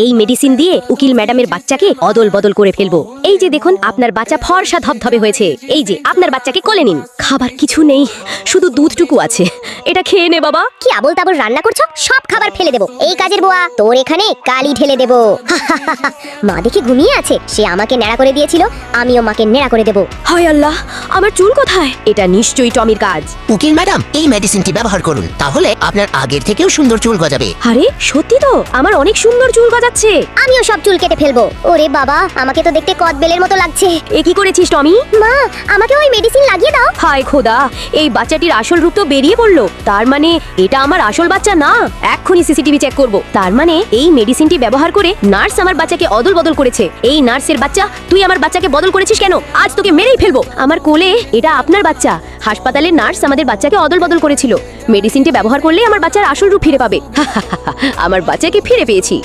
এই মেডিসিন দিয়ে উকিল ম্যাডামের বাচ্চাকে অদল বদল করে ফেলবো। এই যে দেখুন আপনার বাচ্চা ফর্সা ধবধবে হয়েছে। এই যে আপনার বাচ্চাকে কোলে নিন। খাবার কিছু নেই, শুধু দুধটুকু আছে, এটা খেয়ে নে বাবা। কি আবল তাবল রান্না করছো? সব খাবার ফেলে দেবো। এই কাজের বুয়া তোর এখানে কালি ঢেলে দেবো। মা দেখি ঘুমিয়ে আছে, সে আমাকে ন্যাড়া করে দিয়েছিল, আমিও মাকে ন্যাড়া করে দেবো। হায় আল্লাহ, আমার চুল কোথায়? এটা নিশ্চয়ই টমির কাজ। উকিল ম্যাডাম, এই মেডিসিনটি ব্যবহার করুন, তাহলে আপনার আগের থেকেও সুন্দর চুল গজাবে। আরে সত্যি তো, আমার অনেক সুন্দর চুল গজাচ্ছে। আমিও সব চুল কেটে ফেলবো। ওরে বাবা, আমাকে তো দেখতে কদবেলের মতো লাগছে। এ কি করেছিস টমি? মা, আমাকে ওই মেডিসিন লাগিয়ে দাও। হায় খোদা, এই বাচ্চাটির আসল রূপ তো বেরিয়ে পড়লো। তার মানে এটা আমার আসল বাচ্চা না। এক্ষুনি সিসিটিভি চেক করব। তার মানে এই মেডিসিনটি ব্যবহার করে নার্স আমার বাচ্চাকে অদল বদল করেছে। এই নার্সের বাচ্চা, তুই আমার বাচ্চাকে বদল করেছিস কেন? আজ তোকে মেরেই ফেলবো। আমার কোলে এটা আপনার বাচ্চা। হাসপাতালে নার্স আমাদের বাচ্চাকে অদল বদল করেছিল। মেডিসিনটি ব্যবহার করলে আমার বাচ্চার আসল রূপ ফিরে পাবে। আমার বাচ্চাকে ফিরে পেয়েছি।